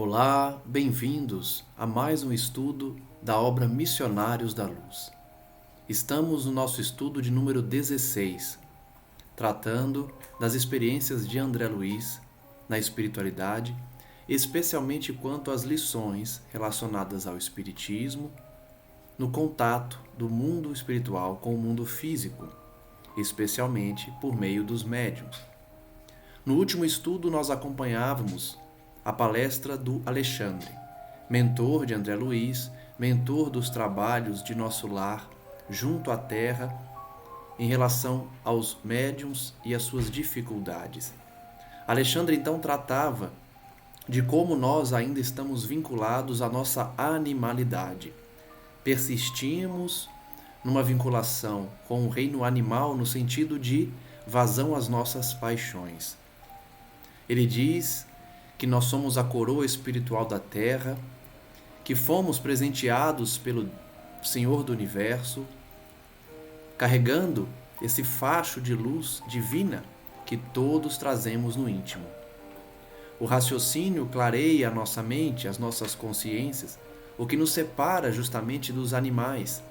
Olá, bem-vindos a mais um estudo da obra Missionários da Luz. Estamos no nosso estudo de número 16, tratando das experiências de André Luiz na espiritualidade, especialmente quanto às lições relacionadas ao espiritismo, no contato do mundo espiritual com o mundo físico, especialmente por meio dos médiuns. No último estudo, nós acompanhávamos a palestra do Alexandre, mentor de André Luiz, mentor dos trabalhos de Nosso Lar junto à Terra em relação aos médiuns e às suas dificuldades. Alexandre então tratava de como nós ainda estamos vinculados à nossa animalidade. Persistimos numa vinculação com o reino animal no sentido de vazão às nossas paixões. Ele diz que nós somos a coroa espiritual da Terra, que fomos presenteados pelo Senhor do Universo, carregando esse facho de luz divina que todos trazemos no íntimo. O raciocínio clareia a nossa mente, as nossas consciências, o que nos separa justamente dos animais.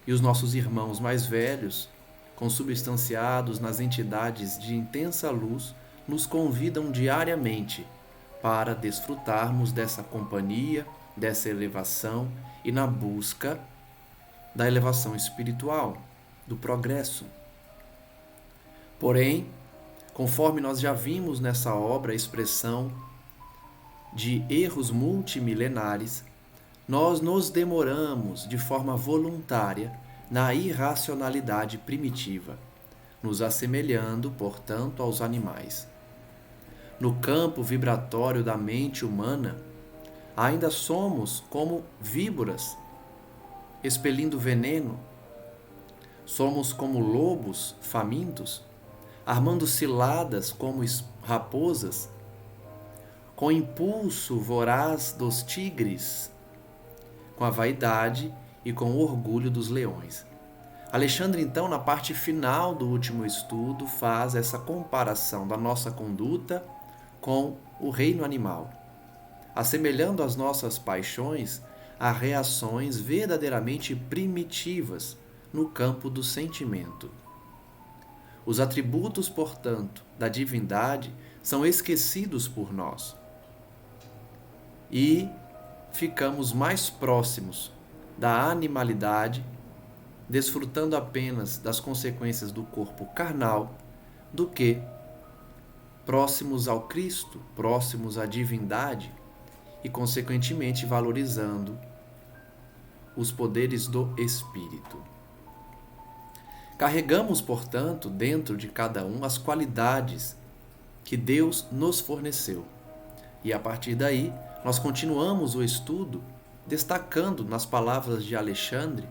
E os nossos irmãos mais velhos, consubstanciados nas entidades de intensa luz, nos convidam diariamente para desfrutarmos dessa companhia, dessa elevação e na busca da elevação espiritual, do progresso. Porém, conforme nós já vimos nessa obra a expressão de erros multimilenares, nós nos demoramos de forma voluntária na irracionalidade primitiva, nos assemelhando, portanto, aos animais. No campo vibratório da mente humana, ainda somos como víboras, expelindo veneno. Somos como lobos famintos, armando ciladas como raposas, com impulso voraz dos tigres, com a vaidade e com o orgulho dos leões. Alexandre, então, na parte final do último estudo, faz essa comparação da nossa conduta com o reino animal, assemelhando as nossas paixões a reações verdadeiramente primitivas no campo do sentimento. Os atributos, portanto, da divindade são esquecidos por nós e ficamos mais próximos da animalidade, desfrutando apenas das consequências do corpo carnal, do que próximos ao Cristo, próximos à divindade e, consequentemente, valorizando os poderes do Espírito. Carregamos, portanto, dentro de cada um as qualidades que Deus nos forneceu. E a partir daí, nós continuamos o estudo destacando nas palavras de Alexandre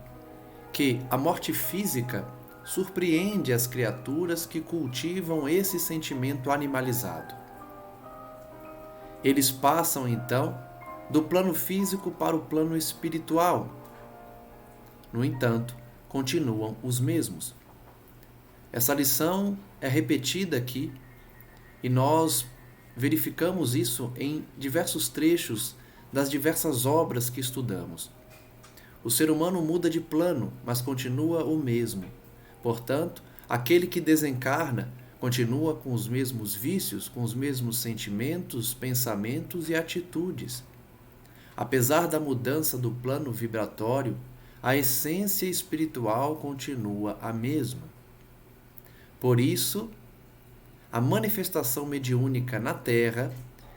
que a morte física surpreende as criaturas que cultivam esse sentimento animalizado. Eles passam, então, do plano físico para o plano espiritual. No entanto, continuam os mesmos. Essa lição é repetida aqui e nós verificamos isso em diversos trechos das diversas obras que estudamos. O ser humano muda de plano, mas continua o mesmo. Portanto, aquele que desencarna continua com os mesmos vícios, com os mesmos sentimentos, pensamentos e atitudes. Apesar da mudança do plano vibratório, a essência espiritual continua a mesma. Por isso, a manifestação mediúnica na Terra,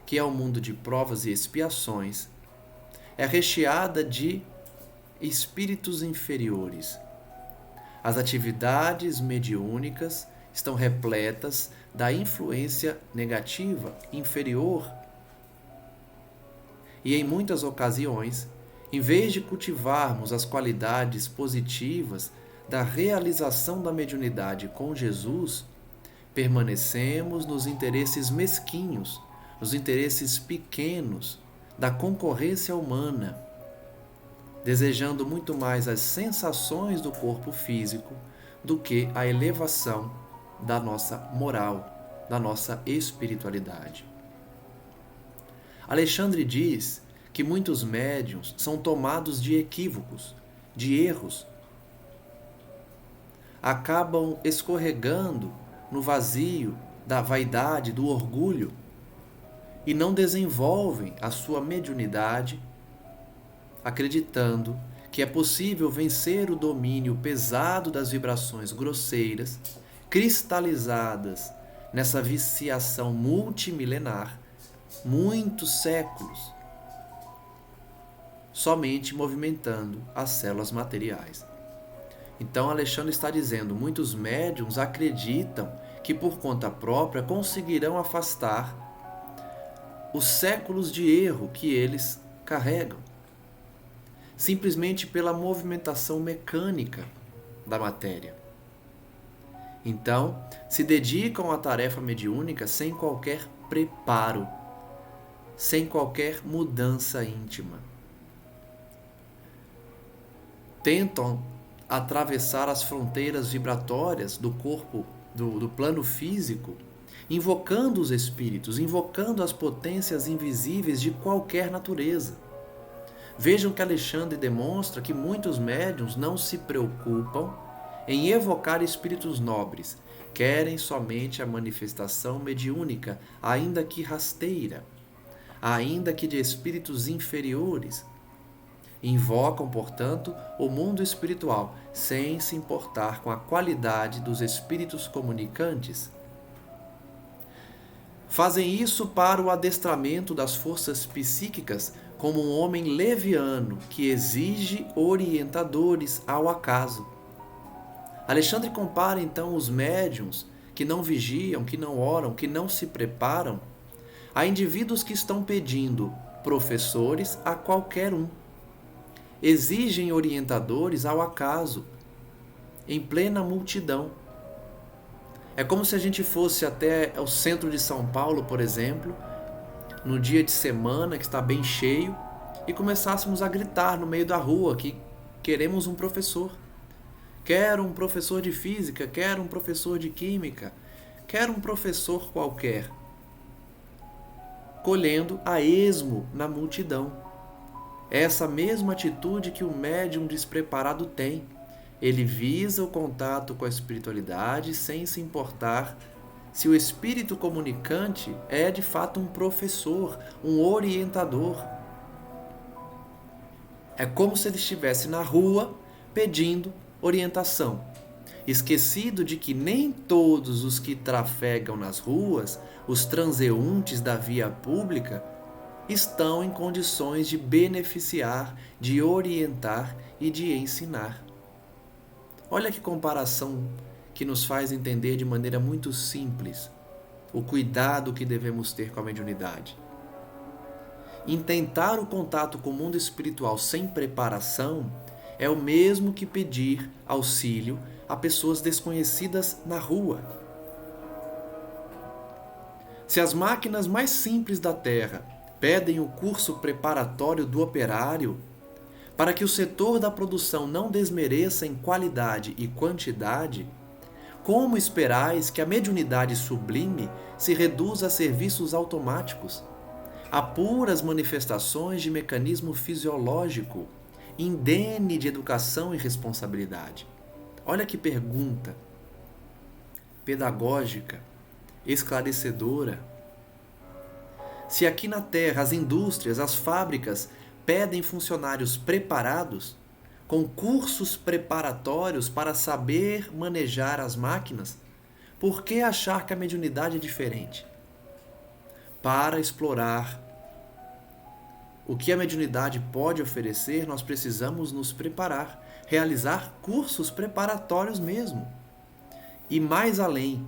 que é o mundo de provas e expiações, é recheada de espíritos inferiores. As atividades mediúnicas estão repletas da influência negativa, inferior. E em muitas ocasiões, em vez de cultivarmos as qualidades positivas da realização da mediunidade com Jesus, permanecemos nos interesses mesquinhos, nos interesses pequenos da concorrência humana, desejando muito mais as sensações do corpo físico do que a elevação da nossa moral, da nossa espiritualidade. Alexandre diz que muitos médiuns são tomados de equívocos, de erros. Acabam escorregando no vazio da vaidade, do orgulho, e não desenvolvem a sua mediunidade, acreditando que é possível vencer o domínio pesado das vibrações grosseiras, cristalizadas nessa viciação multimilenar, muitos séculos, somente movimentando as células materiais. Então Alexandre está dizendo, muitos médiuns acreditam que por conta própria conseguirão afastar os séculos de erro que eles carregam, simplesmente pela movimentação mecânica da matéria. Então, se dedicam à tarefa mediúnica sem qualquer preparo, sem qualquer mudança íntima. Tentam atravessar as fronteiras vibratórias do corpo, do plano físico, invocando os espíritos, invocando as potências invisíveis de qualquer natureza. Vejam que Alexandre demonstra que muitos médiuns não se preocupam em evocar espíritos nobres, querem somente a manifestação mediúnica, ainda que rasteira, ainda que de espíritos inferiores. Invocam, portanto, o mundo espiritual, sem se importar com a qualidade dos espíritos comunicantes. Fazem isso para o adestramento das forças psíquicas, como um homem leviano que exige orientadores ao acaso. Alexandre compara então os médiuns que não vigiam, que não oram, que não se preparam, a indivíduos que estão pedindo professores a qualquer um. Exigem orientadores ao acaso, em plena multidão. É como se a gente fosse até o centro de São Paulo, por exemplo, no dia de semana que está bem cheio, e começássemos a gritar no meio da rua que queremos um professor. Quero um professor de física, quero um professor de química, quero um professor qualquer. Colhendo a esmo na multidão. É essa mesma atitude que o médium despreparado tem. Ele visa o contato com a espiritualidade sem se importar se o espírito comunicante é de fato um professor, um orientador. É como se ele estivesse na rua pedindo orientação, esquecido de que nem todos os que trafegam nas ruas, os transeuntes da via pública, estão em condições de beneficiar, de orientar e de ensinar. Olha que comparação que nos faz entender de maneira muito simples o cuidado que devemos ter com a mediunidade. Intentar o contato com o mundo espiritual sem preparação é o mesmo que pedir auxílio a pessoas desconhecidas na rua. Se as máquinas mais simples da Terra pedem o curso preparatório do operário, para que o setor da produção não desmereça em qualidade e quantidade, como esperais que a mediunidade sublime se reduza a serviços automáticos, a puras manifestações de mecanismo fisiológico, indene de educação e responsabilidade? Olha que pergunta pedagógica, esclarecedora. Se aqui na Terra as indústrias, as fábricas pedem funcionários preparados, com cursos preparatórios para saber manejar as máquinas, por que achar que a mediunidade é diferente? Para explorar o que a mediunidade pode oferecer, nós precisamos nos preparar, realizar cursos preparatórios mesmo. E mais além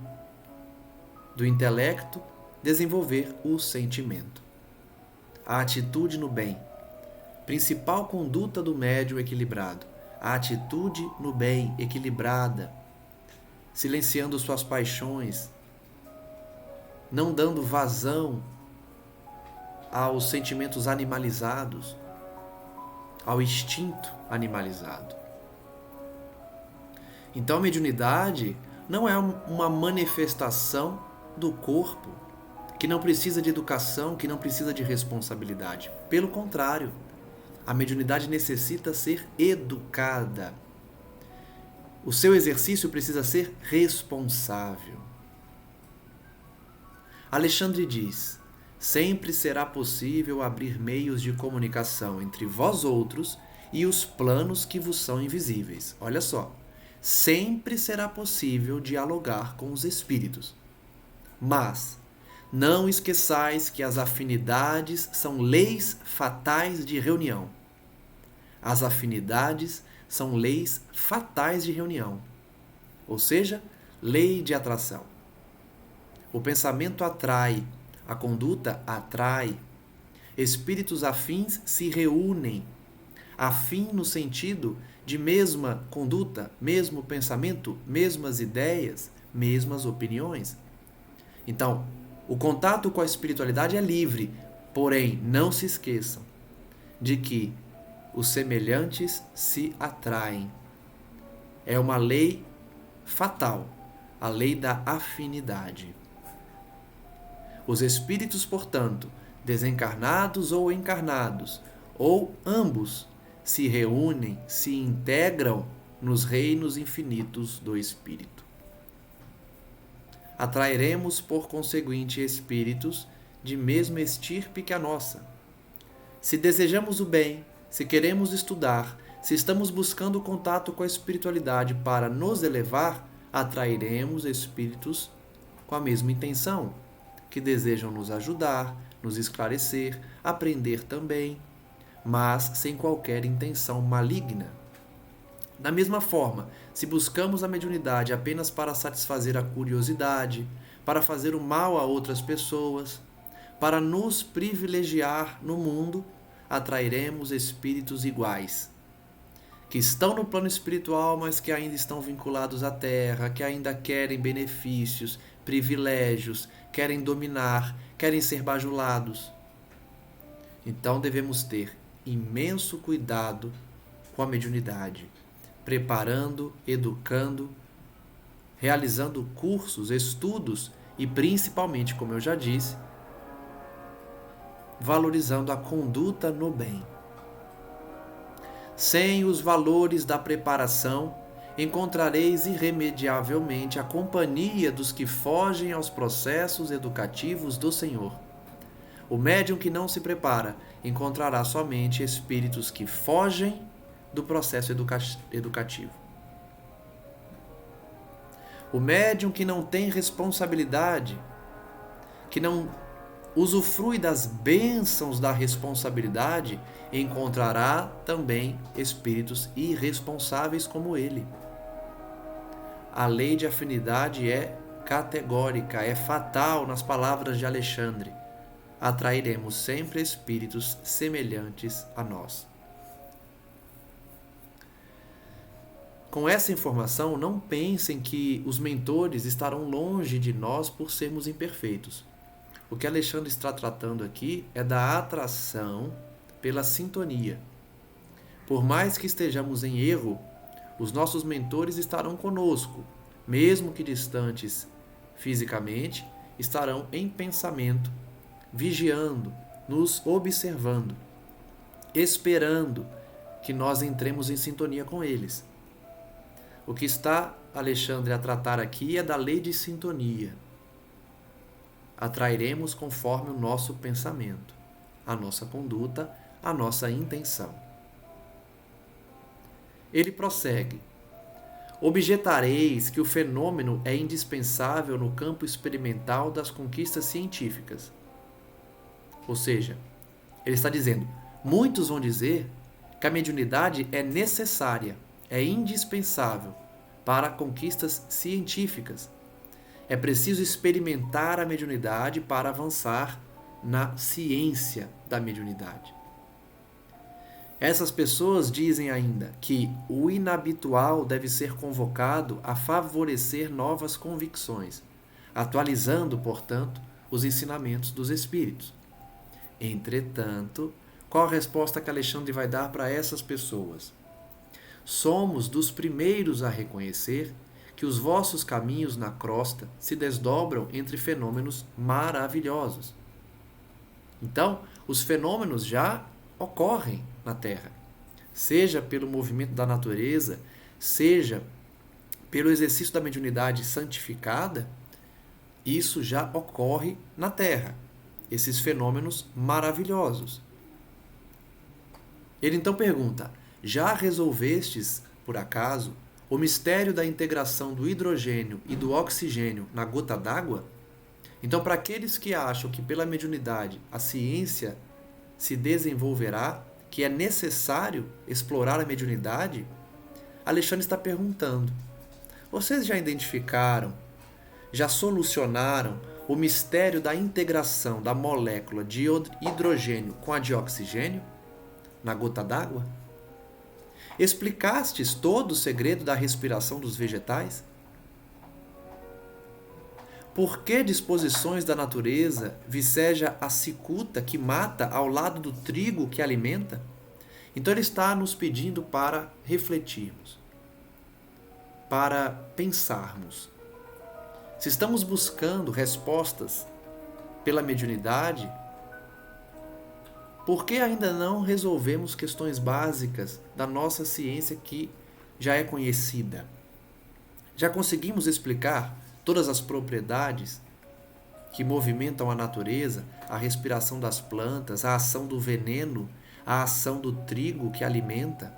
do intelecto, desenvolver o sentimento. A atitude no bem. Principal conduta do médium equilibrado. A atitude no bem, equilibrada. Silenciando suas paixões. Não dando vazão aos sentimentos animalizados, ao instinto animalizado. Então a mediunidade não é uma manifestação do corpo, que não precisa de educação, que não precisa de responsabilidade. Pelo contrário, a mediunidade necessita ser educada. O seu exercício precisa ser responsável. Alexandre diz: sempre será possível abrir meios de comunicação entre vós outros e os planos que vos são invisíveis. Olha só, sempre será possível dialogar com os espíritos. Mas não esqueçais que as afinidades são leis fatais de reunião. As afinidades são leis fatais de reunião, ou seja, lei de atração. O pensamento atrai, a conduta atrai. Espíritos afins se reúnem. Afim no sentido de mesma conduta, mesmo pensamento, mesmas ideias, mesmas opiniões. Então, o contato com a espiritualidade é livre, porém, não se esqueçam de que os semelhantes se atraem. É uma lei fatal, a lei da afinidade. Os espíritos, portanto, desencarnados ou encarnados, ou ambos, se reúnem, se integram nos reinos infinitos do espírito. Atrairemos, por conseguinte, espíritos de mesma estirpe que a nossa. Se desejamos o bem, se queremos estudar, se estamos buscando contato com a espiritualidade para nos elevar, atrairemos espíritos com a mesma intenção, que desejam nos ajudar, nos esclarecer, aprender também, mas sem qualquer intenção maligna. Da mesma forma, se buscamos a mediunidade apenas para satisfazer a curiosidade, para fazer o mal a outras pessoas, para nos privilegiar no mundo, atrairemos espíritos iguais, que estão no plano espiritual, mas que ainda estão vinculados à Terra, que ainda querem benefícios, privilégios, querem dominar, querem ser bajulados. Então devemos ter imenso cuidado com a mediunidade, preparando, educando, realizando cursos, estudos e principalmente, como eu já disse, valorizando a conduta no bem. Sem os valores da preparação, encontrareis irremediavelmente a companhia dos que fogem aos processos educativos do Senhor. O médium que não se prepara encontrará somente espíritos que fogem do processo educativo. O médium que não tem responsabilidade, que não usufrui das bênçãos da responsabilidade, encontrará também espíritos irresponsáveis como ele. A lei de afinidade é categórica, é fatal nas palavras de Alexandre. Atrairemos sempre espíritos semelhantes a nós. Com essa informação, não pensem que os mentores estarão longe de nós por sermos imperfeitos. O que Alexandre está tratando aqui é da atração pela sintonia. Por mais que estejamos em erro, os nossos mentores estarão conosco, mesmo que distantes fisicamente, estarão em pensamento, vigiando, nos observando, esperando que nós entremos em sintonia com eles. O que está Alexandre a tratar aqui é da lei de sintonia. Atrairemos conforme o nosso pensamento, a nossa conduta, a nossa intenção. Ele prossegue: objetareis que o fenômeno é indispensável no campo experimental das conquistas científicas. Ou seja, ele está dizendo, muitos vão dizer que a mediunidade é necessária, é indispensável para conquistas científicas. É preciso experimentar a mediunidade para avançar na ciência da mediunidade. Essas pessoas dizem ainda que o inabitual deve ser convocado a favorecer novas convicções, atualizando, portanto, os ensinamentos dos espíritos. Entretanto, qual a resposta que Alexandre vai dar para essas pessoas? Somos dos primeiros a reconhecer que os vossos caminhos na crosta se desdobram entre fenômenos maravilhosos. Então, os fenômenos já ocorrem na Terra, seja pelo movimento da natureza, seja pelo exercício da mediunidade santificada, isso já ocorre na Terra, esses fenômenos maravilhosos. Ele então pergunta: já resolvestes, por acaso, o mistério da integração do hidrogênio e do oxigênio na gota d'água? Então, para aqueles que acham que pela mediunidade a ciência se desenvolverá, que é necessário explorar a mediunidade, Alexandre está perguntando: vocês já identificaram, já solucionaram o mistério da integração da molécula de hidrogênio com a de oxigênio na gota d'água? Explicastes todo o segredo da respiração dos vegetais? Por que disposições da natureza viceja a cicuta que mata ao lado do trigo que alimenta? Então ele está nos pedindo para refletirmos, para pensarmos. Se estamos buscando respostas pela mediunidade, por que ainda não resolvemos questões básicas da nossa ciência que já é conhecida? Já conseguimos explicar todas as propriedades que movimentam a natureza, a respiração das plantas, a ação do veneno, a ação do trigo que alimenta?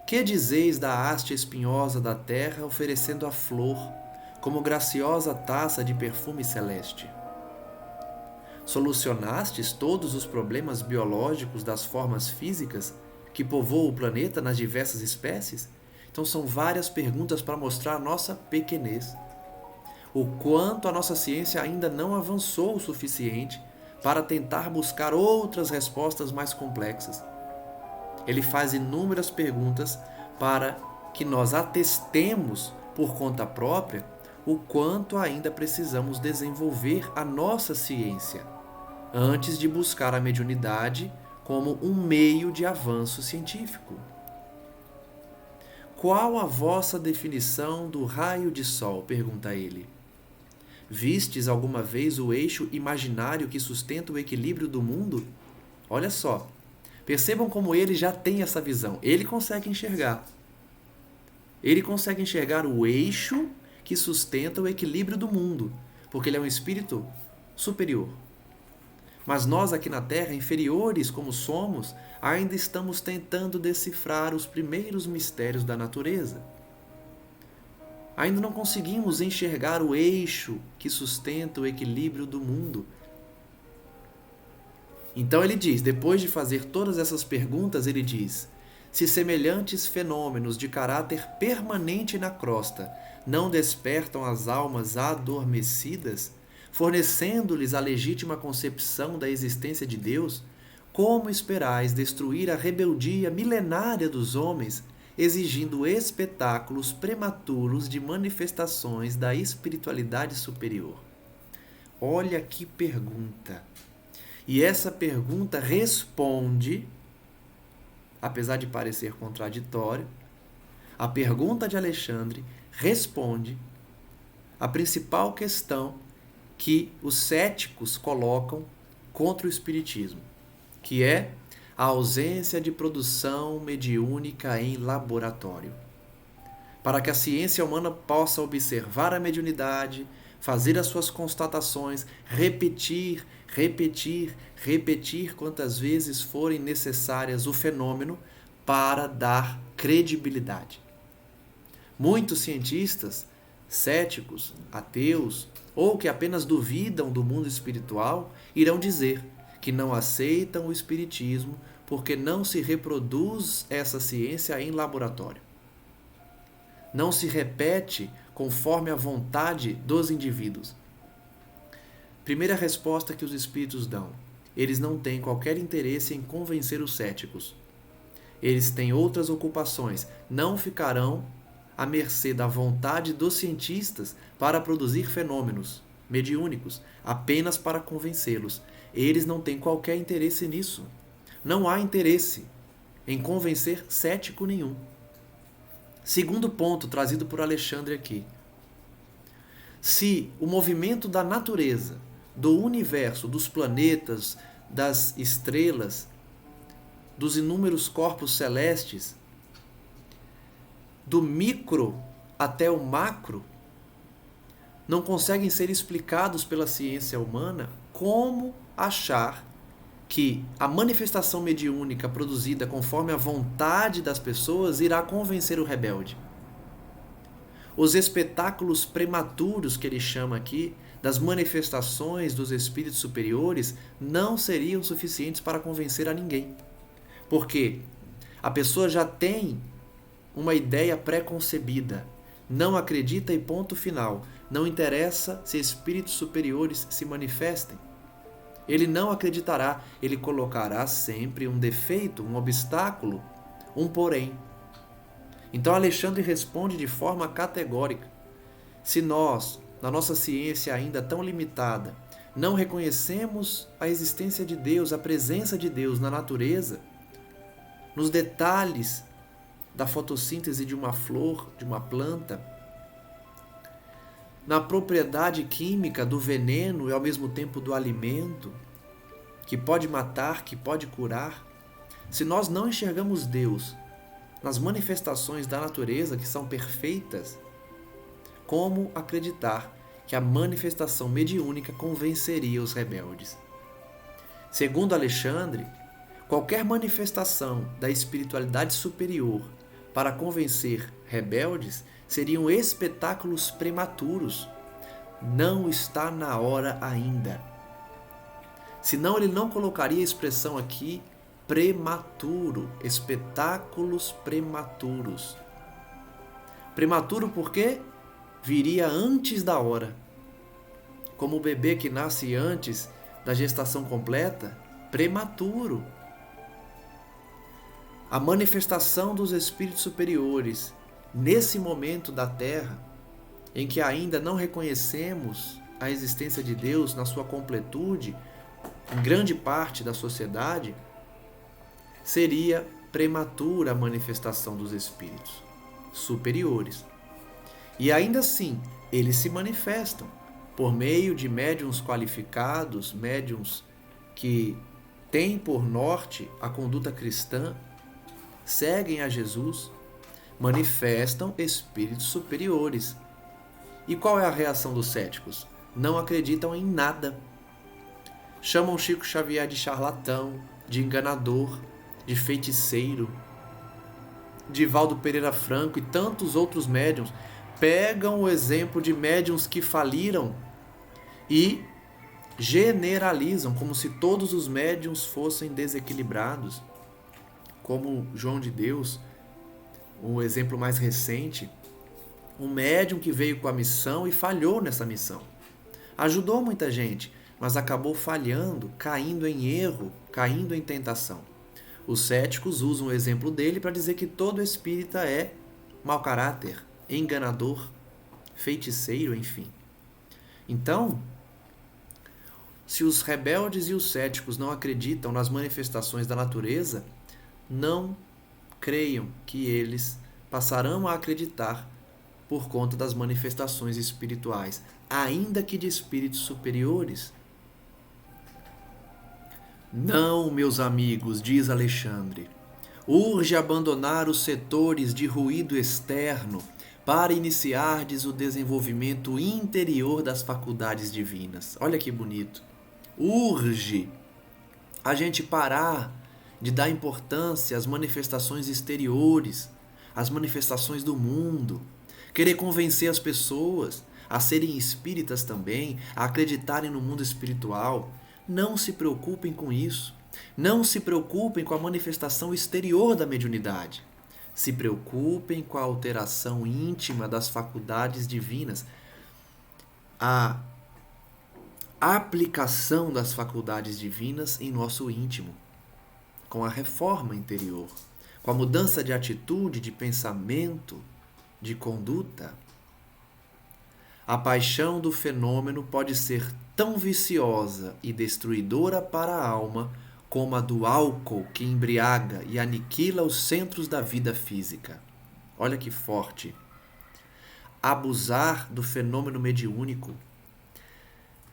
Que dizeis da haste espinhosa da terra oferecendo a flor, como graciosa taça de perfume celeste? Solucionastes todos os problemas biológicos das formas físicas que povoam o planeta nas diversas espécies? Então são várias perguntas para mostrar a nossa pequenez. O quanto a nossa ciência ainda não avançou o suficiente para tentar buscar outras respostas mais complexas. Ele faz inúmeras perguntas para que nós atestemos por conta própria o quanto ainda precisamos desenvolver a nossa ciência antes de buscar a mediunidade como um meio de avanço científico. Qual a vossa definição do raio de sol? Pergunta ele. Vistes alguma vez o eixo imaginário que sustenta o equilíbrio do mundo? Olha só, percebam como ele já tem essa visão. Ele consegue enxergar. Ele consegue enxergar o eixo que sustenta o equilíbrio do mundo, porque ele é um espírito superior. Mas nós aqui na Terra, inferiores como somos, ainda estamos tentando decifrar os primeiros mistérios da natureza. Ainda não conseguimos enxergar o eixo que sustenta o equilíbrio do mundo. Então ele diz, depois de fazer todas essas perguntas, ele diz: se semelhantes fenômenos de caráter permanente na crosta não despertam as almas adormecidas, fornecendo-lhes a legítima concepção da existência de Deus, como esperais destruir a rebeldia milenária dos homens, exigindo espetáculos prematuros de manifestações da espiritualidade superior? Olha que pergunta! E essa pergunta responde, apesar de parecer contraditório, a pergunta de Alexandre responde a principal questão que os céticos colocam contra o espiritismo, que é a ausência de produção mediúnica em laboratório. Para que a ciência humana possa observar a mediunidade, fazer as suas constatações, repetir quantas vezes forem necessárias o fenômeno para dar credibilidade. Muitos cientistas, céticos, ateus, ou que apenas duvidam do mundo espiritual, irão dizer que não aceitam o espiritismo porque não se reproduz essa ciência em laboratório. Não se repete conforme a vontade dos indivíduos. Primeira resposta que os espíritos dão: eles não têm qualquer interesse em convencer os céticos. Eles têm outras ocupações, não ficarão à mercê da vontade dos cientistas para produzir fenômenos mediúnicos, apenas para convencê-los. Eles não têm qualquer interesse nisso. Não há interesse em convencer cético nenhum. Segundo ponto trazido por Alexandre aqui. Se o movimento da natureza, do universo, dos planetas, das estrelas, dos inúmeros corpos celestes, do micro até o macro, não conseguem ser explicados pela ciência humana, como achar que a manifestação mediúnica produzida conforme a vontade das pessoas irá convencer o rebelde? Os espetáculos prematuros que ele chama aqui, das manifestações dos espíritos superiores, não seriam suficientes para convencer a ninguém. Porque a pessoa já tem uma ideia pré-concebida, não acredita e ponto final. Não interessa se espíritos superiores se manifestem. Ele não acreditará, ele colocará sempre um defeito, um obstáculo, um porém. Então Alexandre responde de forma categórica. Se nós, na nossa ciência ainda tão limitada, não reconhecemos a existência de Deus, a presença de Deus na natureza, nos detalhes da fotossíntese de uma flor, de uma planta, na propriedade química do veneno e ao mesmo tempo do alimento, que pode matar, que pode curar, se nós não enxergamos Deus nas manifestações da natureza que são perfeitas, como acreditar que a manifestação mediúnica convenceria os rebeldes? Segundo Alexandre, qualquer manifestação da espiritualidade superior para convencer rebeldes seriam espetáculos prematuros. Não está na hora ainda. Senão ele não colocaria a expressão aqui prematuro, espetáculos prematuros. Prematuro porque viria antes da hora. Como o bebê que nasce antes da gestação completa, prematuro. A manifestação dos espíritos superiores nesse momento da Terra, em que ainda não reconhecemos a existência de Deus na sua completude, em grande parte da sociedade, seria prematura a manifestação dos espíritos superiores. E ainda assim, eles se manifestam por meio de médiuns qualificados, médiuns que têm por norte a conduta cristã, seguem a Jesus, manifestam espíritos superiores. E qual é a reação dos céticos? Não acreditam em nada. Chamam Chico Xavier de charlatão, de enganador, de feiticeiro. Divaldo Pereira Franco e tantos outros médiuns pegam o exemplo de médiuns que faliram e generalizam como se todos os médiuns fossem desequilibrados. Como João de Deus, um exemplo mais recente, um médium que veio com a missão e falhou nessa missão. Ajudou muita gente, mas acabou falhando, caindo em erro, caindo em tentação. Os céticos usam o exemplo dele para dizer que todo espírita é mau caráter, enganador, feiticeiro, enfim. Então, se os rebeldes e os céticos não acreditam nas manifestações da natureza, não creiam que eles passarão a acreditar por conta das manifestações espirituais, ainda que de espíritos superiores. Não, meus amigos, diz Alexandre, urge abandonar os setores de ruído externo para iniciardes o desenvolvimento interior das faculdades divinas. Olha que bonito. Urge a gente parar de dar importância às manifestações exteriores, às manifestações do mundo, querer convencer as pessoas a serem espíritas também, a acreditarem no mundo espiritual. Não se preocupem com isso. Não se preocupem com a manifestação exterior da mediunidade. Se preocupem com a alteração íntima das faculdades divinas, a aplicação das faculdades divinas em nosso íntimo, com a reforma interior, com a mudança de atitude, de pensamento, de conduta. A paixão do fenômeno pode ser tão viciosa e destruidora para a alma como a do álcool que embriaga e aniquila os centros da vida física. Olha que forte. Abusar do fenômeno mediúnico,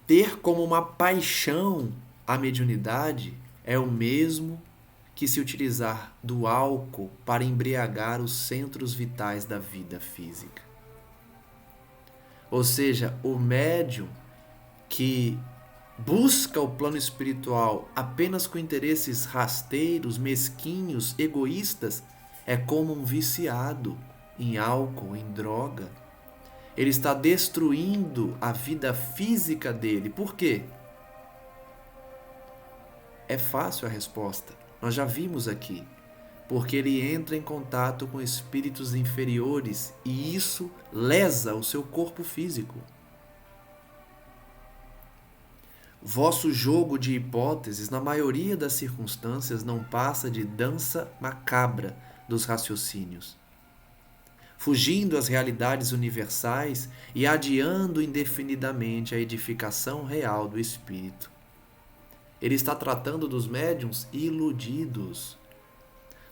ter como uma paixão a mediunidade, é o mesmo que se utilizar do álcool para embriagar os centros vitais da vida física. Ou seja, o médium que busca o plano espiritual apenas com interesses rasteiros, mesquinhos, egoístas, é como um viciado em álcool, em droga. Ele está destruindo a vida física dele. Por quê? É fácil a resposta. Nós já vimos aqui. Porque ele entra em contato com espíritos inferiores e isso lesa o seu corpo físico. Vosso jogo de hipóteses, na maioria das circunstâncias, não passa de dança macabra dos raciocínios, fugindo às realidades universais e adiando indefinidamente a edificação real do espírito. Ele está tratando dos médiuns iludidos,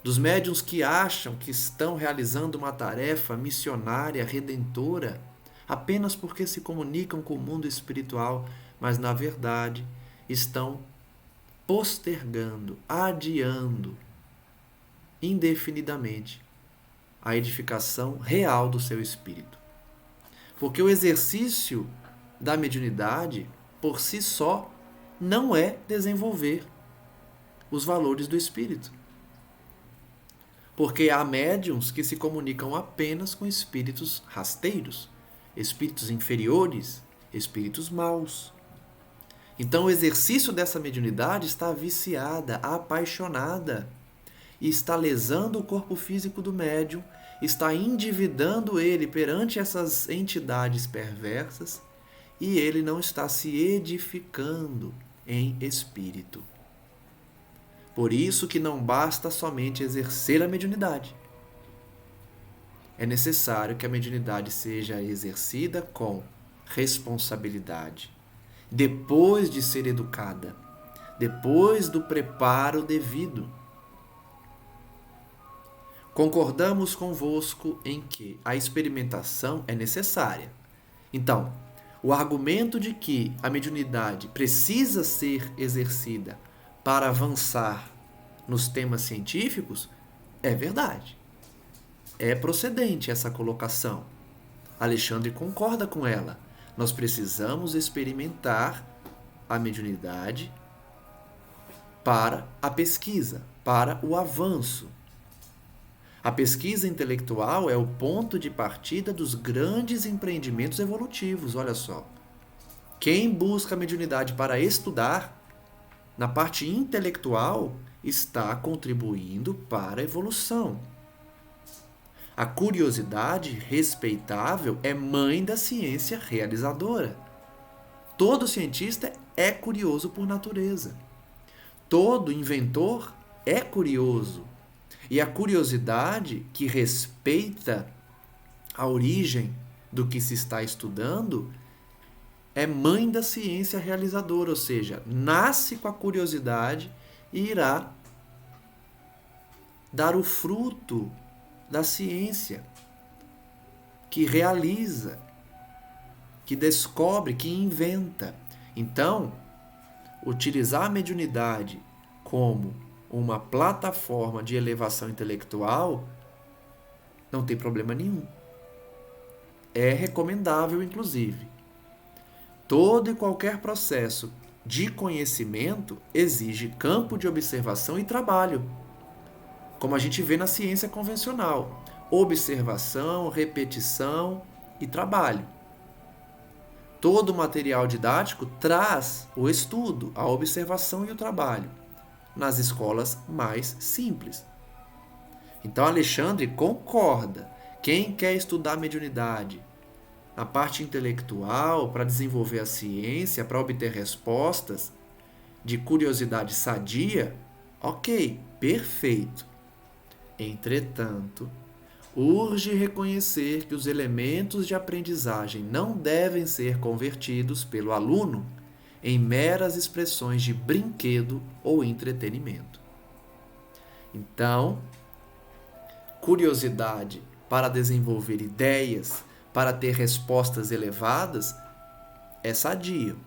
dos médiuns que acham que estão realizando uma tarefa missionária, redentora, apenas porque se comunicam com o mundo espiritual, mas na verdade estão postergando, adiando indefinidamente a edificação real do seu espírito. Porque o exercício da mediunidade, por si só, não é desenvolver os valores do espírito. Porque há médiuns que se comunicam apenas com espíritos rasteiros, espíritos inferiores, espíritos maus. Então o exercício dessa mediunidade está viciada, apaixonada, e está lesando o corpo físico do médium, está endividando ele perante essas entidades perversas, e ele não está se edificando em espírito. Por isso que não basta somente exercer a mediunidade. É necessário que a mediunidade seja exercida com responsabilidade, depois de ser educada, depois do preparo devido. Concordamos convosco em que a experimentação é necessária. Então, o argumento de que a mediunidade precisa ser exercida para avançar nos temas científicos é verdade. É procedente essa colocação. Alexandre concorda com ela. Nós precisamos experimentar a mediunidade para a pesquisa, para o avanço. A pesquisa intelectual é o ponto de partida dos grandes empreendimentos evolutivos, olha só. Quem busca a mediunidade para estudar, na parte intelectual, está contribuindo para a evolução. A curiosidade respeitável é mãe da ciência realizadora. Todo cientista é curioso por natureza. Todo inventor é curioso. E a curiosidade que respeita a origem do que se está estudando é mãe da ciência realizadora, ou seja, nasce com a curiosidade e irá dar o fruto da ciência que realiza, que descobre, que inventa. Então, utilizar a mediunidade como uma plataforma de elevação intelectual não tem problema nenhum. É recomendável, inclusive. Todo e qualquer processo de conhecimento exige campo de observação e trabalho, como a gente vê na ciência convencional. Observação, repetição e trabalho. Todo material didático traz o estudo, a observação e o trabalho, nas escolas mais simples. Então Alexandre concorda. Quem quer estudar mediunidade na parte intelectual, para desenvolver a ciência, para obter respostas de curiosidade sadia, ok, perfeito. Entretanto, urge reconhecer que os elementos de aprendizagem não devem ser convertidos pelo aluno em meras expressões de brinquedo ou entretenimento. Então, curiosidade para desenvolver ideias, para ter respostas elevadas, é sadio.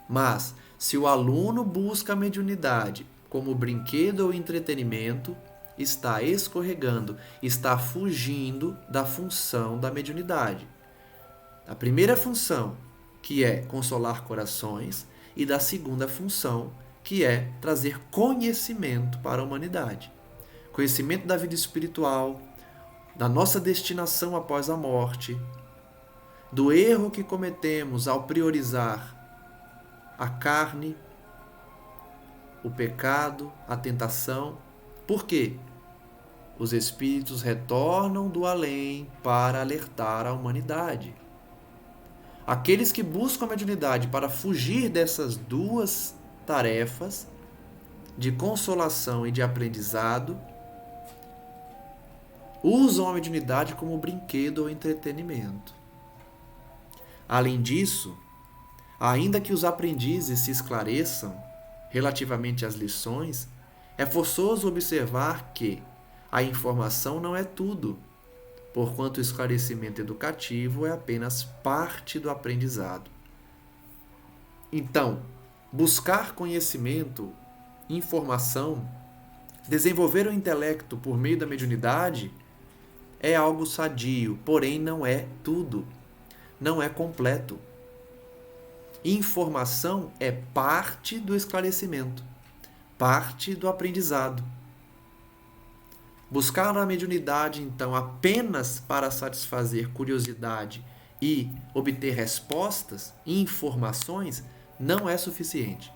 Mas, se o aluno busca a mediunidade como brinquedo ou entretenimento, está escorregando, está fugindo da função da mediunidade. A primeira função, que é consolar corações, e da segunda função, que é trazer conhecimento para a humanidade. Conhecimento da vida espiritual, da nossa destinação após a morte, do erro que cometemos ao priorizar a carne, o pecado, a tentação. Por quê? Os espíritos retornam do além para alertar a humanidade. Aqueles que buscam a mediunidade para fugir dessas duas tarefas, de consolação e de aprendizado, usam a mediunidade como brinquedo ou entretenimento. Além disso, ainda que os aprendizes se esclareçam relativamente às lições, é forçoso observar que a informação não é tudo, porquanto o esclarecimento educativo é apenas parte do aprendizado. Então, buscar conhecimento, informação, desenvolver o intelecto por meio da mediunidade é algo sadio, porém não é tudo, não é completo. Informação é parte do esclarecimento, parte do aprendizado. Buscar a mediunidade, então, apenas para satisfazer curiosidade e obter respostas e informações não é suficiente.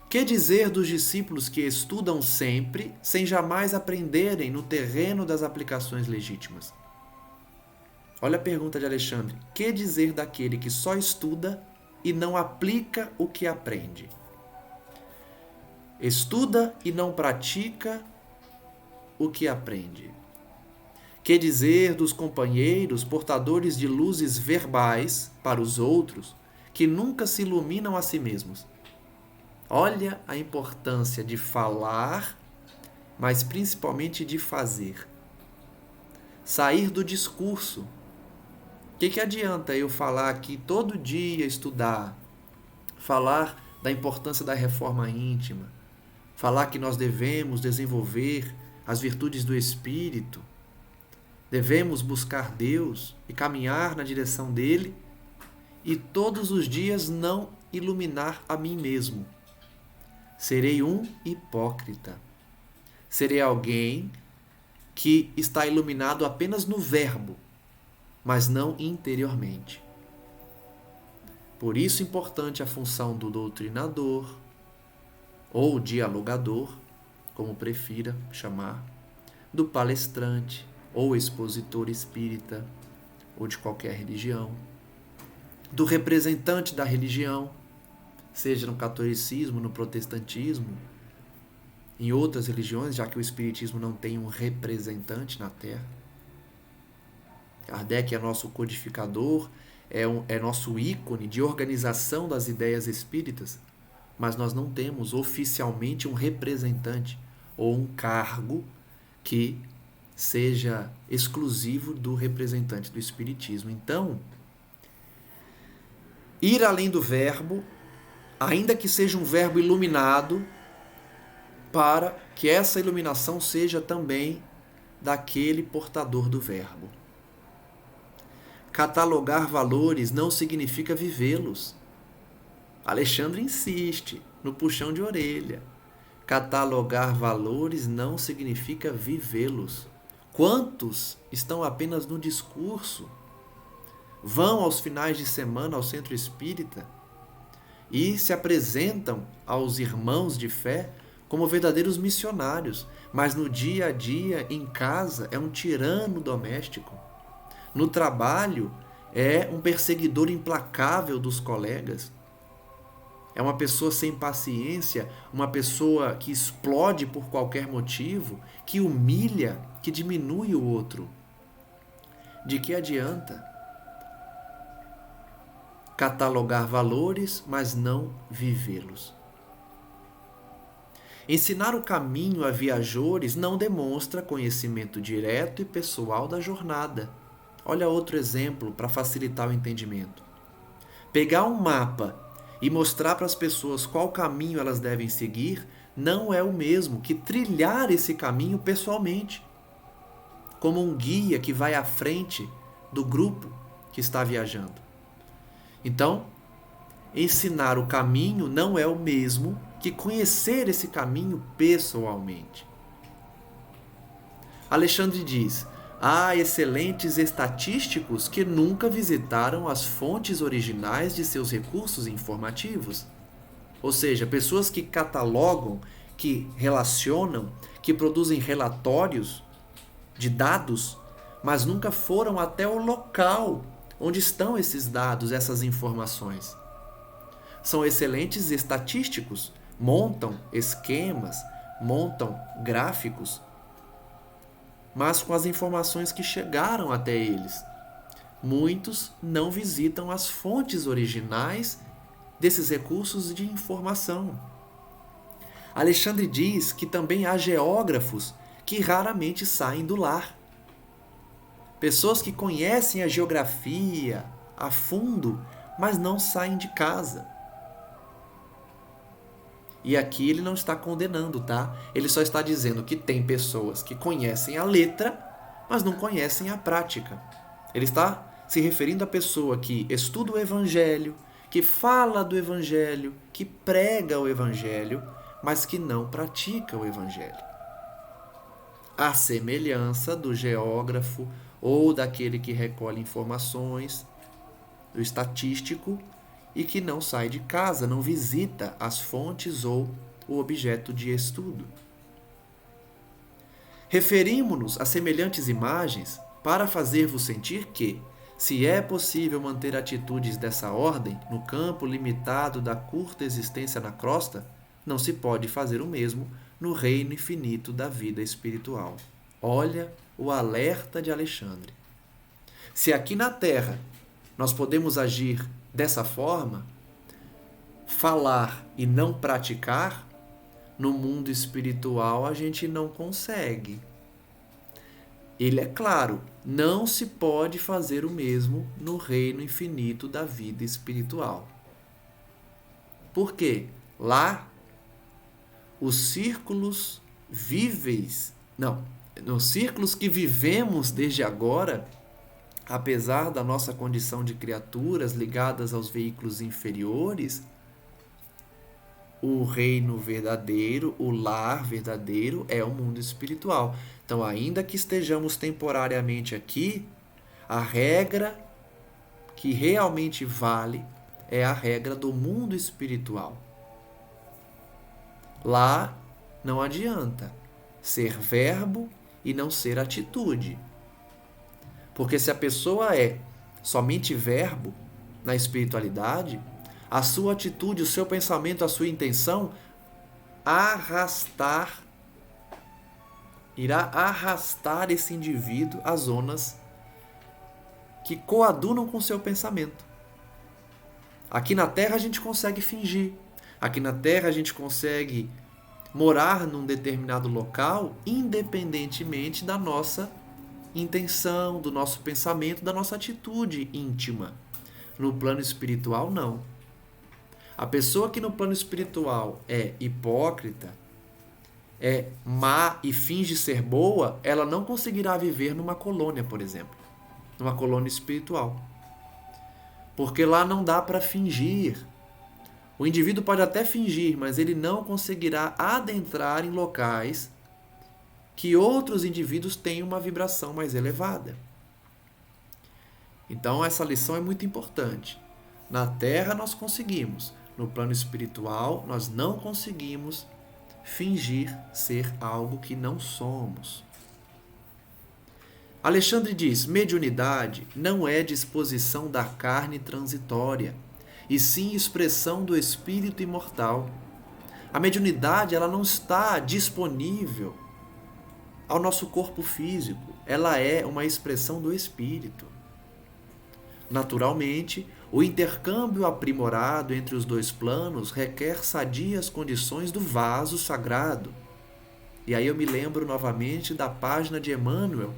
Que dizer dos discípulos que estudam sempre, sem jamais aprenderem no terreno das aplicações legítimas? Olha a pergunta de Alexandre. Que dizer daquele que só estuda e não aplica o que aprende? Estuda e não pratica o que aprende. Que dizer dos companheiros portadores de luzes verbais para os outros, que nunca se iluminam a si mesmos? Olha a importância de falar, mas principalmente de fazer. Sair do discurso. O que adianta eu falar aqui todo dia, estudar, falar da importância da reforma íntima, falar que nós devemos desenvolver as virtudes do Espírito, devemos buscar Deus e caminhar na direção dele, e todos os dias não iluminar a mim mesmo? Serei um hipócrita. Serei alguém que está iluminado apenas no verbo, mas não interiormente. Por isso é importante a função do doutrinador, ou dialogador, como prefira chamar, do palestrante, ou expositor espírita, ou de qualquer religião, do representante da religião, seja no catolicismo, no protestantismo, em outras religiões, já que o espiritismo não tem um representante na Terra. Kardec é nosso codificador, é nosso ícone de organização das ideias espíritas, mas nós não temos oficialmente um representante ou um cargo que seja exclusivo do representante do espiritismo. Então, ir além do verbo, ainda que seja um verbo iluminado, para que essa iluminação seja também daquele portador do verbo. Catalogar valores não significa vivê-los. Alexandre insiste no puxão de orelha. Catalogar valores não significa vivê-los. Quantos estão apenas no discurso? Vão aos finais de semana ao centro espírita e se apresentam aos irmãos de fé como verdadeiros missionários, mas no dia a dia, em casa, é um tirano doméstico. No trabalho, é um perseguidor implacável dos colegas. É uma pessoa sem paciência, uma pessoa que explode por qualquer motivo, que humilha, que diminui o outro. De que adianta catalogar valores, mas não vivê-los? Ensinar o caminho a viajores não demonstra conhecimento direto e pessoal da jornada. Olha outro exemplo para facilitar o entendimento. Pegar um mapa e mostrar para as pessoas qual caminho elas devem seguir não é o mesmo que trilhar esse caminho pessoalmente, como um guia que vai à frente do grupo que está viajando. Então, ensinar o caminho não é o mesmo que conhecer esse caminho pessoalmente. Alexandre diz: há excelentes estatísticos que nunca visitaram as fontes originais de seus recursos informativos. Ou seja, pessoas que catalogam, que relacionam, que produzem relatórios de dados, mas nunca foram até o local onde estão esses dados, essas informações. São excelentes estatísticos, montam esquemas, montam gráficos, mas com as informações que chegaram até eles. Muitos não visitam as fontes originais desses recursos de informação. Alexandre diz que também há geógrafos que raramente saem do lar. Pessoas que conhecem a geografia a fundo, mas não saem de casa. E aqui ele não está condenando, tá? Ele só está dizendo que tem pessoas que conhecem a letra, mas não conhecem a prática. Ele está se referindo à pessoa que estuda o Evangelho, que fala do Evangelho, que prega o Evangelho, mas que não pratica o Evangelho. A semelhança do geógrafo ou daquele que recolhe informações, do estatístico, e que não sai de casa, não visita as fontes ou o objeto de estudo. Referimos-nos a semelhantes imagens para fazer-vos sentir que, se é possível manter atitudes dessa ordem no campo limitado da curta existência na crosta, não se pode fazer o mesmo no reino infinito da vida espiritual. Olha o alerta de Alexandre. Se aqui na Terra nós podemos agir dessa forma, falar e não praticar, no mundo espiritual a gente não consegue. Ele é claro, não se pode fazer o mesmo no reino infinito da vida espiritual. Por quê? Lá, os círculos nos círculos que vivemos desde agora, apesar da nossa condição de criaturas ligadas aos veículos inferiores, o reino verdadeiro, o lar verdadeiro é o mundo espiritual. Então, ainda que estejamos temporariamente aqui, a regra que realmente vale é a regra do mundo espiritual. Lá não adianta ser verbo e não ser atitude. Porque se a pessoa é somente verbo na espiritualidade, a sua atitude, o seu pensamento, a sua intenção irá arrastar esse indivíduo às zonas que coadunam com o seu pensamento. Aqui na Terra a gente consegue fingir. Aqui na Terra a gente consegue morar num determinado local independentemente da nossa intenção, do nosso pensamento, da nossa atitude íntima. No plano espiritual, não. A pessoa que no plano espiritual é hipócrita, é má e finge ser boa, ela não conseguirá viver numa colônia, por exemplo. Numa colônia espiritual. Porque lá não dá para fingir. O indivíduo pode até fingir, mas ele não conseguirá adentrar em locais que outros indivíduos têm uma vibração mais elevada. Então essa lição é muito importante. Na Terra nós conseguimos, no plano espiritual nós não conseguimos fingir ser algo que não somos. Alexandre diz: mediunidade não é disposição da carne transitória, e sim expressão do espírito imortal. A mediunidade ela não está disponível ao nosso corpo físico, ela é uma expressão do espírito. Naturalmente, O intercâmbio aprimorado entre os dois planos requer sadias condições do vaso sagrado. E aí eu me lembro novamente da página de Emmanuel,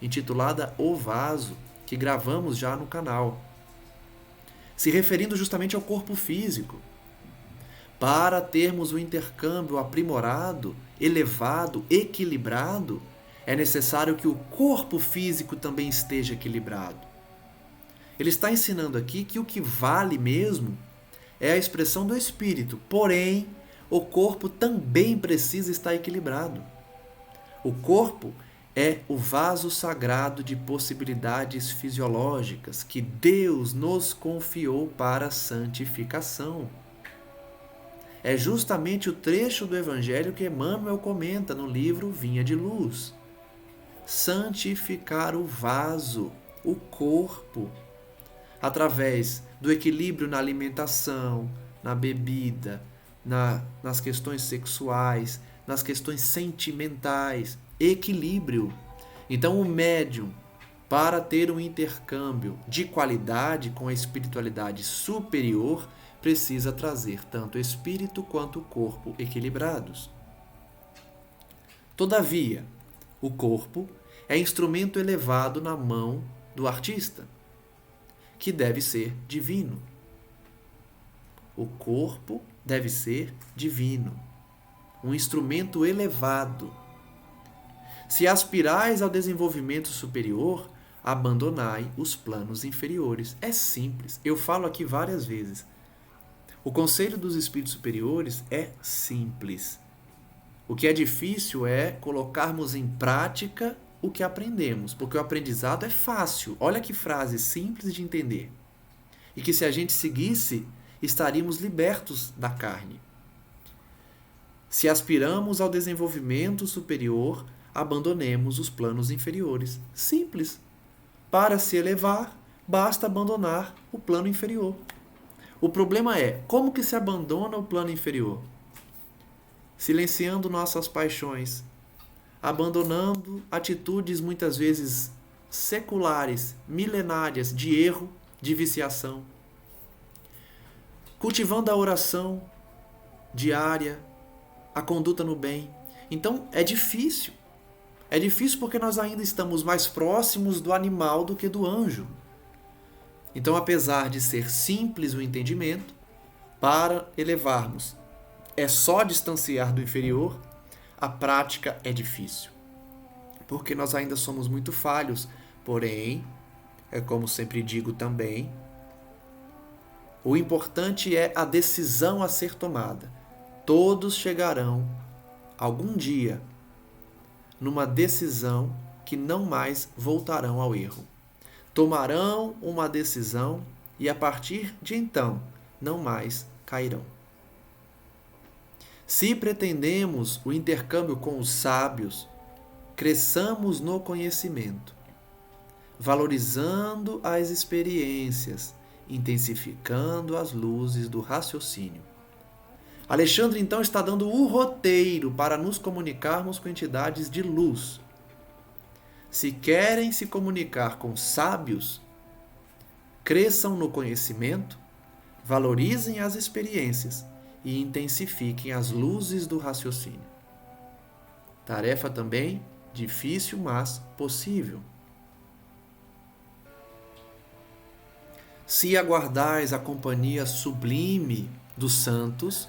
intitulada O Vaso, que gravamos já no canal, se referindo justamente ao corpo físico. Para termos o intercâmbio aprimorado, elevado, equilibrado, é necessário que o corpo físico também esteja equilibrado. Ele está ensinando aqui que o que vale mesmo é a expressão do espírito, porém, o corpo também precisa estar equilibrado. O corpo é o vaso sagrado de possibilidades fisiológicas que Deus nos confiou para a santificação. É justamente o trecho do Evangelho que Emmanuel comenta no livro Vinha de Luz. Santificar o vaso, o corpo, através do equilíbrio na alimentação, na bebida, nas questões sexuais, nas questões sentimentais, equilíbrio. Então o médium, para ter um intercâmbio de qualidade com a espiritualidade superior, precisa trazer tanto o espírito quanto o corpo equilibrados. Todavia, o corpo é instrumento elevado na mão do artista, que deve ser divino. O corpo deve ser divino, um instrumento elevado. Se aspirais ao desenvolvimento superior, abandonai os planos inferiores. É simples, eu falo aqui várias vezes. O conselho dos espíritos superiores é simples. O que é difícil é colocarmos em prática o que aprendemos, porque o aprendizado é fácil. Olha que frase simples de entender. E que se a gente seguisse, estaríamos libertos da carne. Se aspiramos ao desenvolvimento superior, abandonemos os planos inferiores. Simples. Para se elevar, basta abandonar o plano inferior. O problema é, como que se abandona o plano inferior? Silenciando nossas paixões, abandonando atitudes muitas vezes seculares, milenárias, de erro, de viciação, cultivando a oração diária, a conduta no bem. Então é difícil. É difícil porque nós ainda estamos mais próximos do animal do que do anjo. Então, apesar de ser simples o entendimento, para elevarmos é só distanciar do inferior, a prática é difícil. Porque nós ainda somos muito falhos. Porém, é como sempre digo também, o importante é a decisão a ser tomada. Todos chegarão, algum dia, numa decisão que não mais voltarão ao erro. Tomarão uma decisão e, a partir de então, não mais cairão. Se pretendemos o intercâmbio com os sábios, cresçamos no conhecimento, valorizando as experiências, intensificando as luzes do raciocínio. Alexandre, então, está dando o roteiro para nos comunicarmos com entidades de luz. Se querem se comunicar com sábios, cresçam no conhecimento, valorizem as experiências e intensifiquem as luzes do raciocínio. Tarefa também difícil, mas possível. Se aguardais a companhia sublime dos santos,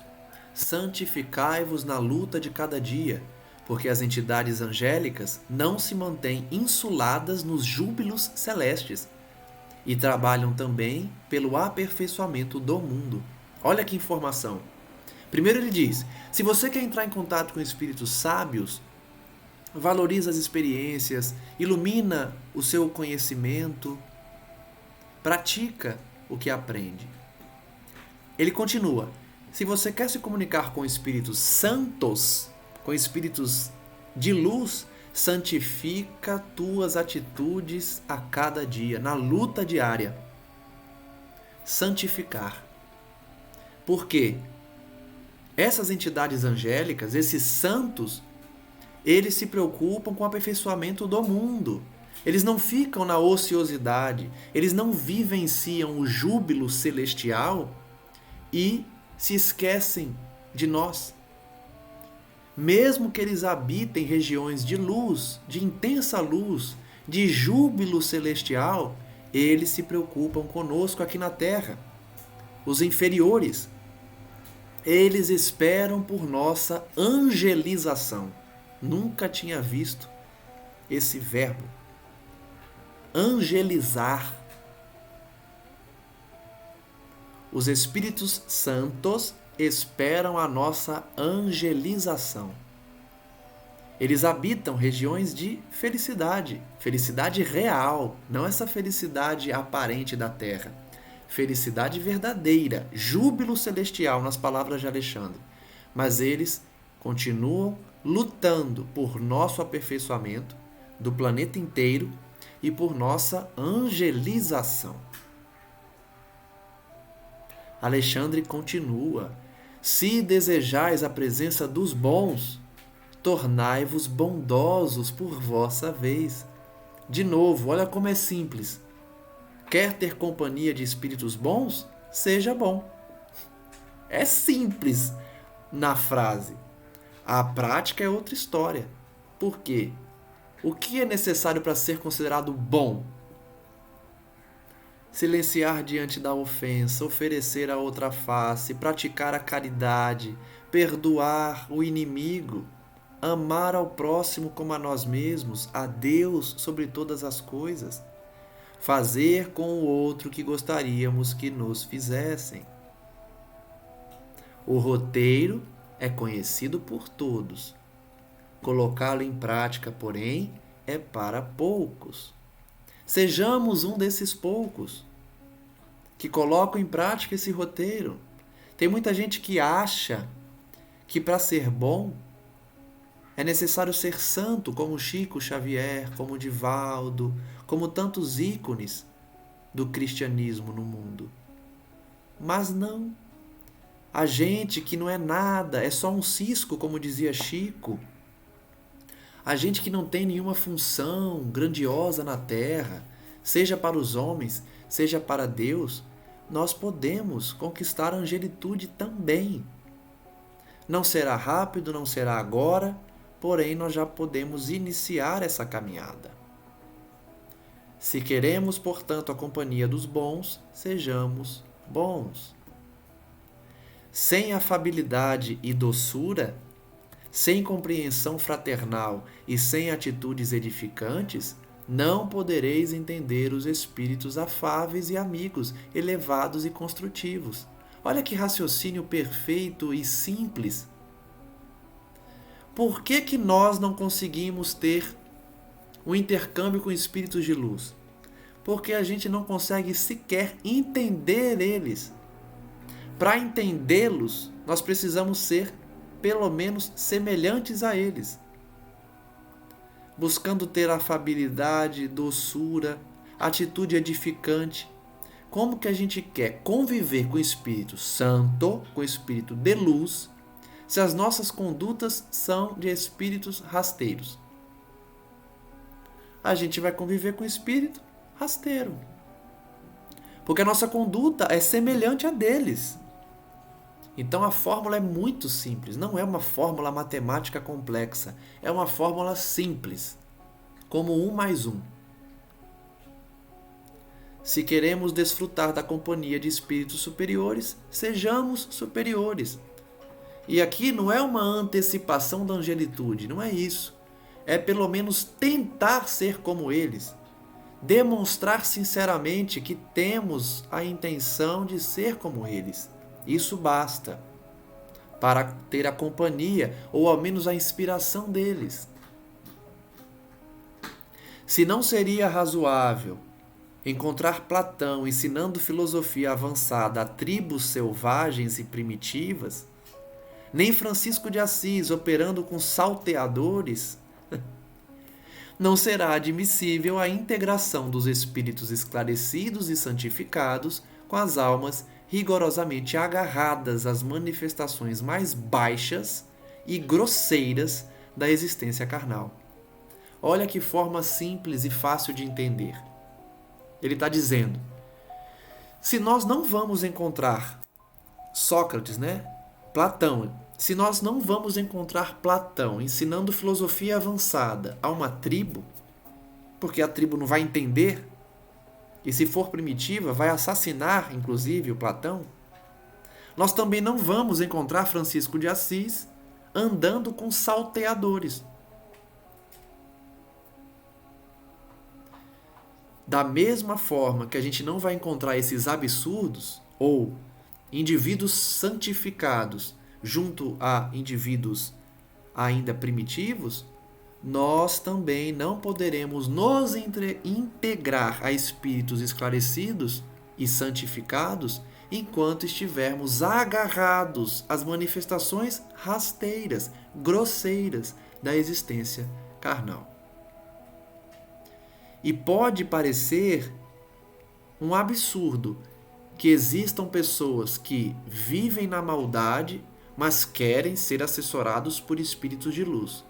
santificai-vos na luta de cada dia, porque as entidades angélicas não se mantêm insuladas nos júbilos celestes e trabalham também pelo aperfeiçoamento do mundo. Olha que informação. Primeiro ele diz, se você quer entrar em contato com espíritos sábios, valoriza as experiências, ilumina o seu conhecimento, pratica o que aprende. Ele continua, se você quer se comunicar com espíritos santos, com espíritos de luz, santifica tuas atitudes a cada dia, na luta diária. Santificar. Por quê? Essas entidades angélicas, esses santos, eles se preocupam com o aperfeiçoamento do mundo. Eles não ficam na ociosidade, eles não vivenciam o júbilo celestial e se esquecem de nós. Mesmo que eles habitem regiões de luz, de intensa luz, de júbilo celestial, eles se preocupam conosco aqui na terra. Os inferiores, eles esperam por nossa angelização. Nunca tinha visto esse verbo. Angelizar. Os Espíritos Santos esperam a nossa angelização. Eles habitam regiões de felicidade, felicidade real, não essa felicidade aparente da terra. Felicidade verdadeira, júbilo celestial, nas palavras de Alexandre. Mas eles continuam lutando por nosso aperfeiçoamento do planeta inteiro e por nossa angelização. Alexandre continua: se desejais a presença dos bons, tornai-vos bondosos por vossa vez. De novo, olha como é simples. Quer ter companhia de espíritos bons? Seja bom. É simples na frase. A prática é outra história. Por quê? O que é necessário para ser considerado bom? Silenciar diante da ofensa, oferecer a outra face, praticar a caridade, perdoar o inimigo, amar ao próximo como a nós mesmos, a Deus sobre todas as coisas, fazer com o outro o que gostaríamos que nos fizessem. O roteiro é conhecido por todos. Colocá-lo em prática, porém, é para poucos. Sejamos um desses poucos que colocam em prática esse roteiro. Tem muita gente que acha que para ser bom é necessário ser santo, como Chico Xavier, como Divaldo, como tantos ícones do cristianismo no mundo. Mas não. A gente que não é nada, é só um cisco, como dizia Chico. A gente que não tem nenhuma função grandiosa na terra, seja para os homens, seja para Deus, nós podemos conquistar a angelitude também. Não será rápido, não será agora, porém nós já podemos iniciar essa caminhada. Se queremos, portanto, a companhia dos bons, sejamos bons. Sem afabilidade e doçura, sem compreensão fraternal e sem atitudes edificantes, não podereis entender os espíritos afáveis e amigos, elevados e construtivos. Olha que raciocínio perfeito e simples. Por que nós não conseguimos ter um intercâmbio com espíritos de luz? Porque a gente não consegue sequer entender eles. Para entendê-los, nós precisamos ser pelo menos semelhantes a eles, buscando ter afabilidade, doçura, atitude edificante. Como que a gente quer conviver com o Espírito Santo, com o Espírito de luz, se as nossas condutas são de espíritos rasteiros? A gente vai conviver com o Espírito rasteiro, porque a nossa conduta é semelhante a deles. Então a fórmula é muito simples, não é uma fórmula matemática complexa, é uma fórmula simples, como 1 mais 1. Se queremos desfrutar da companhia de espíritos superiores, sejamos superiores. E aqui não é uma antecipação da angelitude, não é isso. É pelo menos tentar ser como eles, demonstrar sinceramente que temos a intenção de ser como eles. Isso basta para ter a companhia ou ao menos a inspiração deles. Se não seria razoável encontrar Platão ensinando filosofia avançada a tribos selvagens e primitivas, nem Francisco de Assis operando com salteadores, não será admissível a integração dos espíritos esclarecidos e santificados com as almas rigorosamente agarradas às manifestações mais baixas e grosseiras da existência carnal. Olha que forma simples e fácil de entender. Ele está dizendo, se nós não vamos encontrar Sócrates, né? Platão, se nós não vamos encontrar Platão ensinando filosofia avançada a uma tribo, porque a tribo não vai entender, e se for primitiva, vai assassinar, inclusive, o Platão, nós também não vamos encontrar Francisco de Assis andando com salteadores. Da mesma forma que a gente não vai encontrar esses absurdos ou indivíduos santificados junto a indivíduos ainda primitivos, nós também não poderemos nos integrar a espíritos esclarecidos e santificados enquanto estivermos agarrados às manifestações rasteiras, grosseiras da existência carnal. E pode parecer um absurdo que existam pessoas que vivem na maldade, mas querem ser assessorados por espíritos de luz.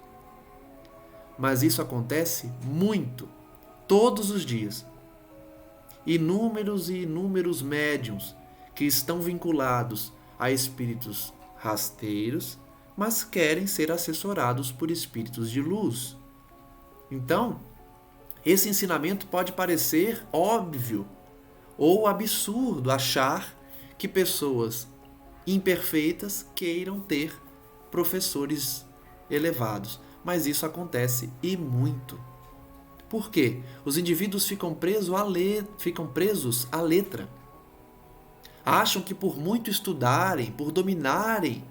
Mas isso acontece muito, todos os dias. Inúmeros e inúmeros médiuns que estão vinculados a espíritos rasteiros, mas querem ser assessorados por espíritos de luz. Então, esse ensinamento pode parecer óbvio ou absurdo achar que pessoas imperfeitas queiram ter professores elevados. Mas isso acontece e muito. Por quê? Os indivíduos ficam presos à letra. Acham que por muito estudarem, por dominarem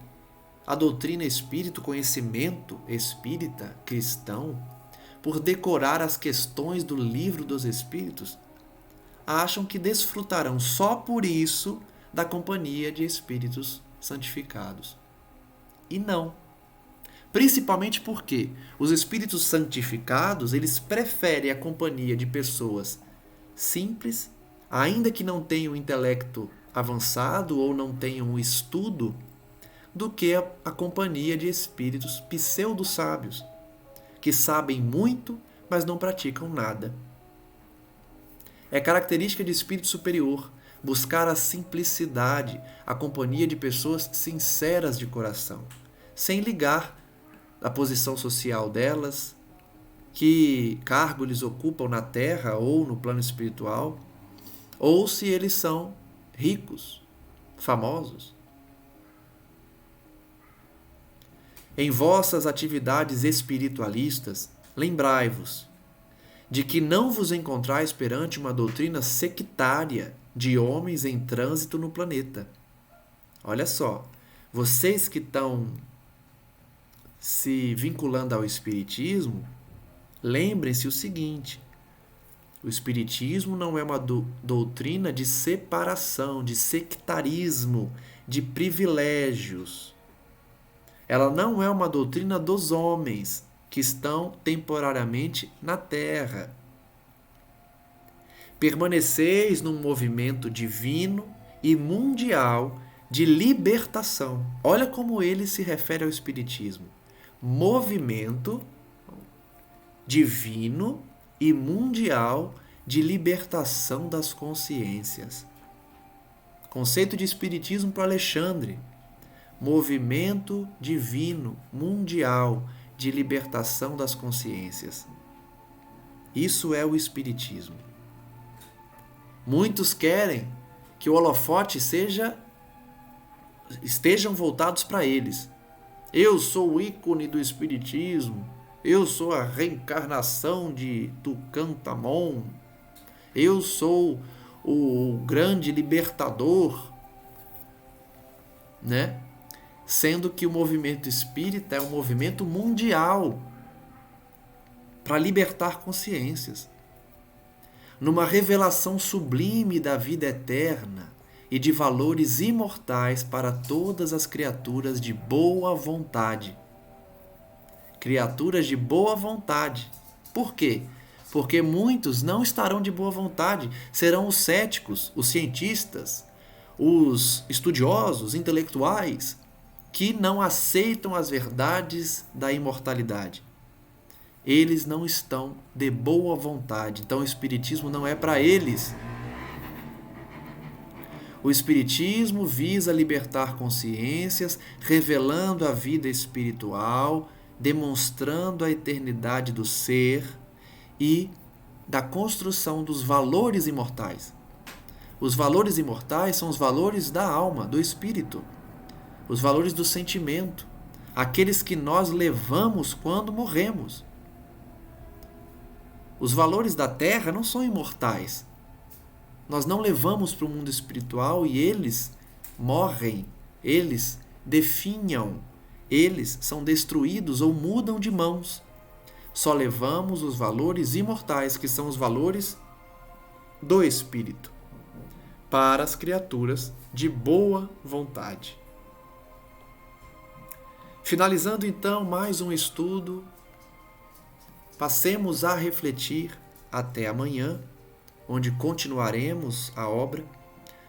a doutrina espírita, o conhecimento espírita cristão, por decorar as questões do livro dos espíritos, acham que desfrutarão só por isso da companhia de espíritos santificados. E não. Principalmente porque os espíritos santificados, eles preferem a companhia de pessoas simples, ainda que não tenham intelecto avançado ou não tenham estudo, do que a companhia de espíritos pseudo-sábios, que sabem muito, mas não praticam nada. É característica de espírito superior buscar a simplicidade, a companhia de pessoas sinceras de coração, sem ligar a posição social delas, que cargo eles ocupam na terra ou no plano espiritual, ou se eles são ricos, famosos. Em vossas atividades espiritualistas, lembrai-vos de que não vos encontrais perante uma doutrina sectária de homens em trânsito no planeta. Olha só, vocês que estão se vinculando ao Espiritismo, lembrem-se o seguinte: o Espiritismo não é uma doutrina de separação, de sectarismo, de privilégios. Ela não é uma doutrina dos homens que estão temporariamente na Terra. Permaneceis num movimento divino e mundial de libertação. Olha como ele se refere ao Espiritismo. Movimento divino e mundial de libertação das consciências. Conceito de Espiritismo para Alexandre. Movimento divino mundial de libertação das consciências. Isso é o Espiritismo. Muitos querem que o holofote estejam voltados para eles. Eu sou o ícone do Espiritismo. Eu sou a reencarnação de Tutankhamon. Eu sou o grande libertador, né? Sendo que o movimento espírita é um movimento mundial para libertar consciências, numa revelação sublime da vida eterna e de valores imortais para todas as criaturas de boa vontade. Criaturas de boa vontade. Por quê? Porque muitos não estarão de boa vontade, serão os céticos, os cientistas, os estudiosos, intelectuais, que não aceitam as verdades da imortalidade, eles não estão de boa vontade. Então o Espiritismo não é para eles. O Espiritismo visa libertar consciências, revelando a vida espiritual, demonstrando a eternidade do ser e da construção dos valores imortais. Os valores imortais são os valores da alma, do espírito, os valores do sentimento, aqueles que nós levamos quando morremos. Os valores da terra não são imortais. Nós não levamos para o mundo espiritual e eles morrem, eles definham, eles são destruídos ou mudam de mãos. Só levamos os valores imortais, que são os valores do espírito, para as criaturas de boa vontade. Finalizando então mais um estudo, passemos a refletir até amanhã, onde continuaremos a obra,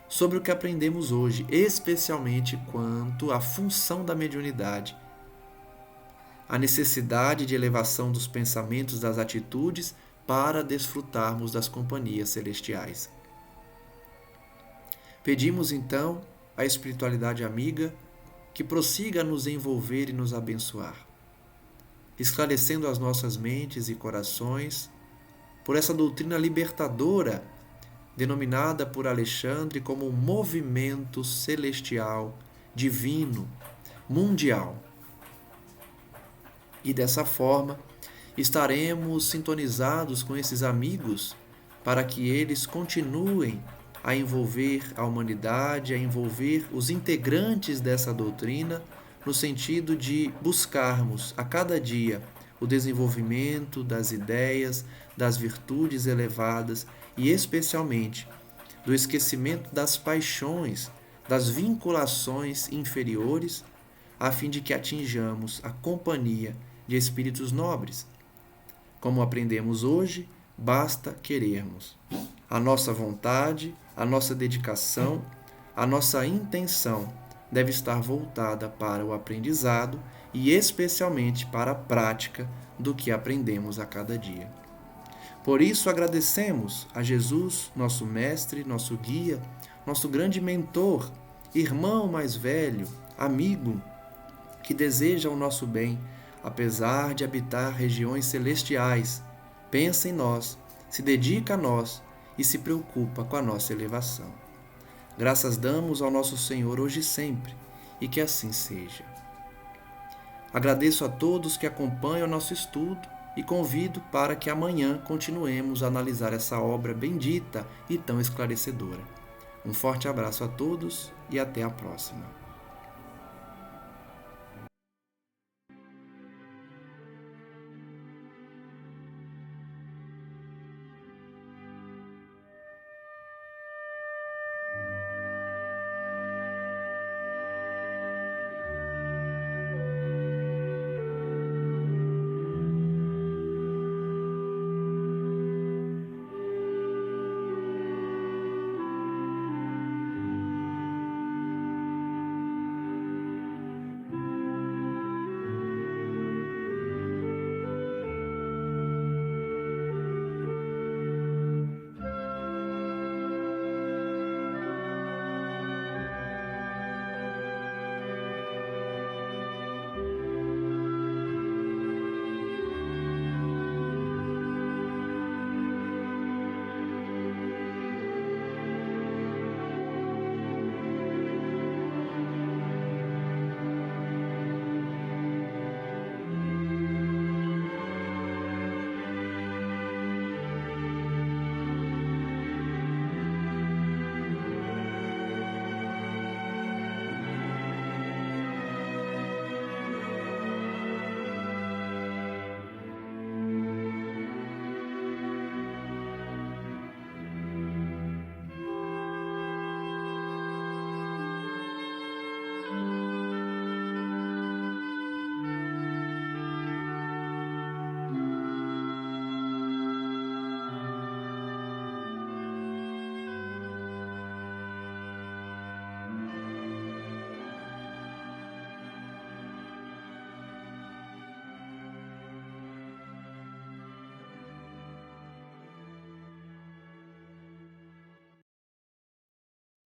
sobre o que aprendemos hoje, especialmente quanto à função da mediunidade, a necessidade de elevação dos pensamentos, das atitudes, para desfrutarmos das companhias celestiais. Pedimos então à espiritualidade amiga que prossiga a nos envolver e nos abençoar, esclarecendo as nossas mentes e corações por essa doutrina libertadora, denominada por Alexandre como um movimento celestial, divino, mundial. E dessa forma, estaremos sintonizados com esses amigos para que eles continuem a envolver a humanidade, a envolver os integrantes dessa doutrina, no sentido de buscarmos a cada dia o desenvolvimento das ideias, das virtudes elevadas e, especialmente, do esquecimento das paixões, das vinculações inferiores, a fim de que atinjamos a companhia de espíritos nobres. Como aprendemos hoje, basta querermos. A nossa vontade, a nossa dedicação, a nossa intenção deve estar voltada para o aprendizado e especialmente para a prática do que aprendemos a cada dia. Por isso agradecemos a Jesus, nosso mestre, nosso guia, nosso grande mentor, irmão mais velho, amigo, que deseja o nosso bem, apesar de habitar regiões celestiais, pensa em nós, se dedica a nós e se preocupa com a nossa elevação. Graças damos ao nosso Senhor hoje e sempre, e que assim seja. Agradeço a todos que acompanham o nosso estudo e convido para que amanhã continuemos a analisar essa obra bendita e tão esclarecedora. Um forte abraço a todos e até a próxima.